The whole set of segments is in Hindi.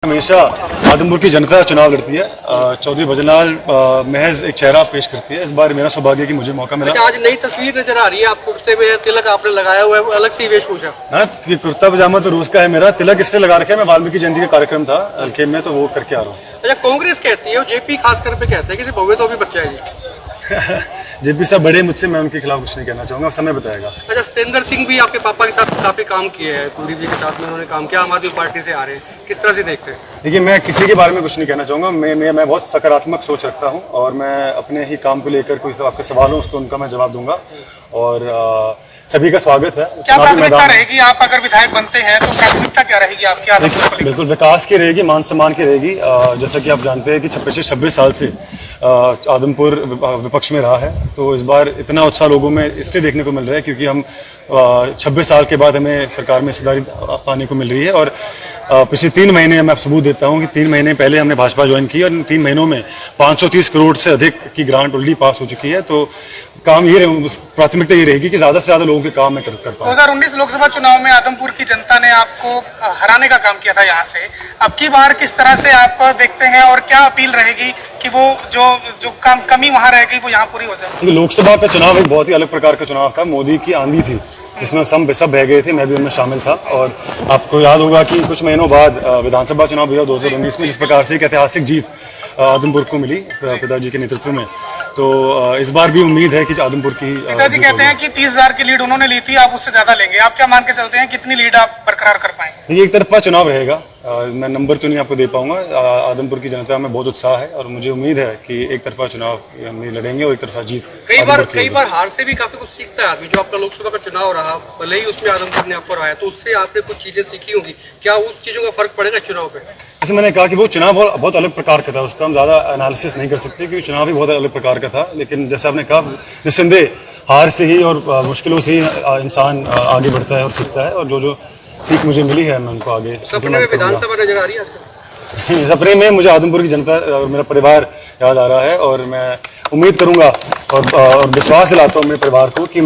हमेशा आदमपुर की जनता चुनाव लड़ती है। चौधरी भजनलाल महज एक चेहरा पेश करती है। इस बार मेरा सौभाग्य कि मुझे मौका मिला। आज नई तस्वीर नजर आ रही है, आप कुर्ते में तिलक आपने लगाया हुआ है, अलग सी वेशभूषा। हाँ, कुर्ता पजामा तो रोज का है मेरा। तिलक इसलिए लगा रखा है, मैं वाल्मीकि जयंती का कार्यक्रम था हल्के में, तो वो करके आ रहा हूँ। अच्छा, कांग्रेस कहती है और जेपी खासकर पे कहता है कि भव्य तो अभी बच्चा है जी। जेपी साहब बड़े मुझसे, मैं उनके खिलाफ कुछ नहीं कहना चाहूंगा, समय बताएगा। अच्छा, सतेंद्र सिंह भी आपके पापा के साथ काफी काम किए हैं, कुलदीप जी के साथ में उन्होंने काम किया, आम आदमी पार्टी से आ रहे हैं, किस तरह से देखते हैं? देखिए, मैं किसी के बारे में कुछ नहीं कहना चाहूँगा। मैं बहुत सकारात्मक सोच रखता हूँ और मैं अपने ही काम को लेकर कोई आपके सवाल हो उसको उनका मैं जवाब दूंगा और सभी का स्वागत है। क्या प्राथमिकता रहेगी, आप अगर विधायक बनते हैं तो प्राथमिकता क्या रहेगी आपकी? बिल्कुल विकास की रहेगी, मान सम्मान की रहेगी। जैसा कि आप जानते हैं कि पिछले 26 साल से आदमपुर विपक्ष में रहा है, तो इस बार इतना उत्साह लोगों में इसलिए देखने को मिल रहा है क्योंकि हम 26 साल के बाद हमें सरकार में हिस्सेदारी पाने को मिल रही है। और पिछले 3 महीने मैं सबूत देता हूं कि 3 महीने पहले हमने भाजपा ज्वाइन की और इन 3 महीनों में 530 करोड़ से अधिक की ग्रांट ऑलरेडी पास हो चुकी है। तो काम ये प्राथमिकता ये रहेगी कि ज्यादा से ज्यादा लोगों के काम में कर पाऊं। 2019 लोकसभा चुनाव में आदमपुर की जनता ने आपको हराने का काम किया था यहाँ से। अब की बार किस तरह से आप देखते हैं और क्या अपील रहेगी कि वो जो कमी वहाँ रहेगी वो यहाँ पूरी हो जाए? लोकसभा का चुनाव एक बहुत ही अलग प्रकार का चुनाव था। मोदी की आंधी थी, इसमें सब बह गए थे, मैं भी उनमें शामिल था। और आपको याद होगा कि कुछ महीनों बाद विधानसभा चुनाव हुआ 2019 में, जिस प्रकार से एक ऐतिहासिक जीत आदमपुर को मिली पिताजी के नेतृत्व में। तो इस बार भी उम्मीद है कि आदमपुर की पिताजी कहते हैं कि 30,000 की लीड उन्होंने ली थी, आप उससे ज्यादा लेंगे। आप क्या मान के चलते हैं, कितनी लीड आप बरकरार कर पाएंगे? ये एक तरफा चुनाव रहेगा, मैं नंबर तो नहीं आपको दे पाऊंगा। आदमपुर की जनता में बहुत उत्साह है और मुझे उम्मीद है कि एक तरफा चुनाव में लड़ेंगे और एक तरफा जीत। कई बार हार से भी काफी कुछ सीखता है आदमी। जो आपका लोकसभा का चुनाव रहा, भले ही उसमें आदमपुर ने आपको हराया, तो उससे आपने कुछ चीजें सीखी होंगी। क्या उस चीजों का फर्क पड़ेगा चुनाव पे? जैसे मैंने कहा कि वो चुनाव बहुत अलग प्रकार का था, उसका हम ज्यादा एनालिसिस नहीं कर सकते क्योंकि चुनाव भी बहुत अलग प्रकार का था। लेकिन जैसे आपने कहा, निस्संदेह हार से ही और मुश्किलों से ही इंसान आगे बढ़ता है और सीखता है। और जो सीख मुझे मिली है मैं उनको आगे सपने में विधानसभा नजर आ रही है? सपने में मुझे आदमपुर की जनता और मेरा परिवार याद आ रहा है और मैं उम्मीद करूंगा और विश्वास दिलाता हूँ मेरे परिवार को कि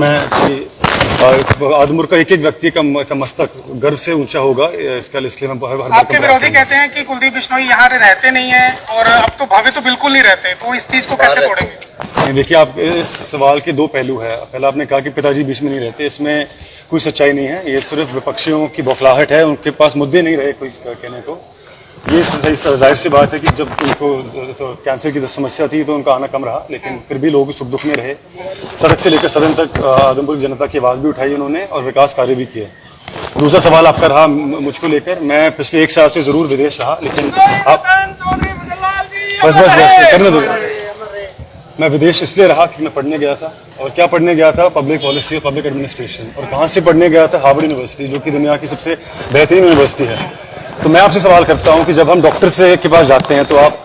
आदमपुर का एक व्यक्ति का मस्तक गर्व से ऊंचा होगा। इसके लिए मैं आपके विरोधी कहते हैं कि कुलदीप बिश्नोई यहाँ रहते नहीं है और अब तो भावे तो बिल्कुल नहीं रहते, तो इस चीज को कैसे तोड़ेंगे? देखिए, आप इस सवाल के 2 पहलू है। पहला आपने कहा कि पिताजी बीच में नहीं रहते, इसमें कोई सच्चाई नहीं है। ये सिर्फ विपक्षियों की बौखलाहट है, उनके पास मुद्दे नहीं रहे कोई कहने को। ये जाहिर सी बात है कि जब उनको तो कैंसर की समस्या थी तो उनका आना कम रहा, लेकिन फिर भी लोग सुख दुख में रहे। सड़क से लेकर सदन तक आदमपुर की जनता की आवाज़ भी उठाई उन्होंने और विकास कार्य भी किए। दूसरा सवाल आपका रहा मुझको लेकर। मैं पिछले 1 साल से जरूर विदेश रहा, लेकिन आप बस करने दो। मैं विदेश इसलिए रहा कि मैं पढ़ने गया था। और क्या पढ़ने गया था? पब्लिक पॉलिसी और पब्लिक एडमिनिस्ट्रेशन। और कहाँ से पढ़ने गया था? हार्वर्ड यूनिवर्सिटी, जो कि दुनिया की सबसे बेहतरीन यूनिवर्सिटी है। तो मैं आपसे सवाल करता हूं कि जब हम डॉक्टर से के पास जाते हैं तो आप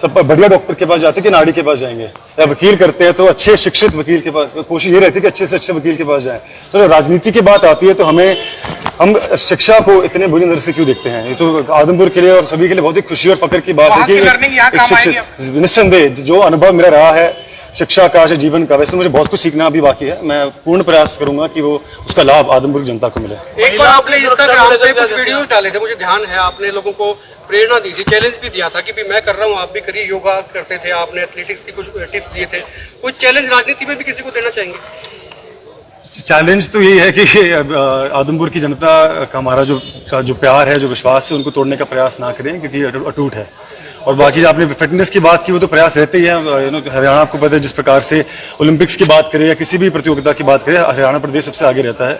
सब बढ़िया डॉक्टर के पास जाते हैं कि नाड़ी के पास जाएंगे? या वकील करते हैं तो अच्छे शिक्षित वकील के पास, कोशिश ये रहती है कि अच्छे से अच्छे वकील के पास जाएं। तो जब राजनीति की बात आती है तो हम शिक्षा को इतने बुरी नजर से क्यों देखते हैं? ये तो आदमपुर के लिए और सभी के लिए बहुत ही खुशी और फक्र की बात है कि शिक्षित, निस्संदेह जो अनुभव मेरा रहा है शिक्षा का, जीवन का, वैसे मुझे बहुत कुछ सीखना अभी बाकी है। मैं पूर्ण प्रयास करूंगा कि वो उसका लाभ आदमपुर की जनता को मिले। एक बार आपने इंस्टाग्राम पे कुछ वीडियोस डाले थे, मुझे ध्यान है, आपने लोगों को प्रेरणा दी थी, चैलेंज भी दिया था कि मैं कर रहा हूँ, आप भी करिए। योगा करते थे आपने, एथलेटिक्स की कुछ टिप्स दिए थे। कोई चैलेंज राजनीति में भी किसी को देना चाहेंगे? चैलेंज तो यही है कि आदमपुर की जनता का हमारा जो प्यार है, जो विश्वास है, उनको तोड़ने का प्रयास ना करें क्योंकि अटूट है। और बाकी आपने फिटनेस की बात की, वो तो प्रयास रहते ही है। हरियाणा आपको पता है, जिस प्रकार से ओलंपिक्स की बात करें या किसी भी प्रतियोगिता की बात करें, हरियाणा प्रदेश सबसे आगे रहता है।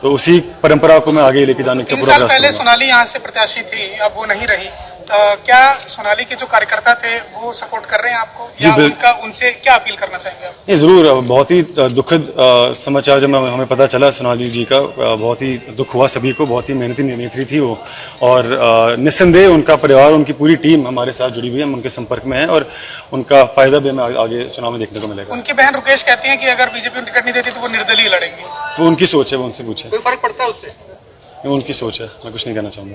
तो उसी परंपरा को मैं आगे लेके जाने का पूरा प्रयास करूंगा। पहले सोनाली यहाँ से प्रत्याशी थी, अब वो नहीं रही। क्या सोनाली के जो कार्यकर्ता थे वो सपोर्ट कर रहे हैं आपको, या उनसे क्या अपील करना चाहेंगे आप? ये जरूर बहुत ही दुखद समाचार जब हमें पता चला सोनाली जी का, बहुत ही दुख हुआ सभी को। बहुत ही मेहनती नेत्री थी वो और निस्संदेह उनका परिवार, उनकी पूरी टीम हमारे साथ जुड़ी हुई है, हम उनके संपर्क में है और उनका फायदा भी हमें आगे चुनाव में देखने को मिलेगा। उनकी बहन रुकेश कहती है कि अगर बीजेपी टिकट नहीं देती तो वो निर्दलीय लड़ेंगे। वो उनकी सोच है, वो उनसे पूछे। कोई फर्क पड़ता है उससे? उनकी सोच है, मैं कुछ नहीं कहना चाहूँगा।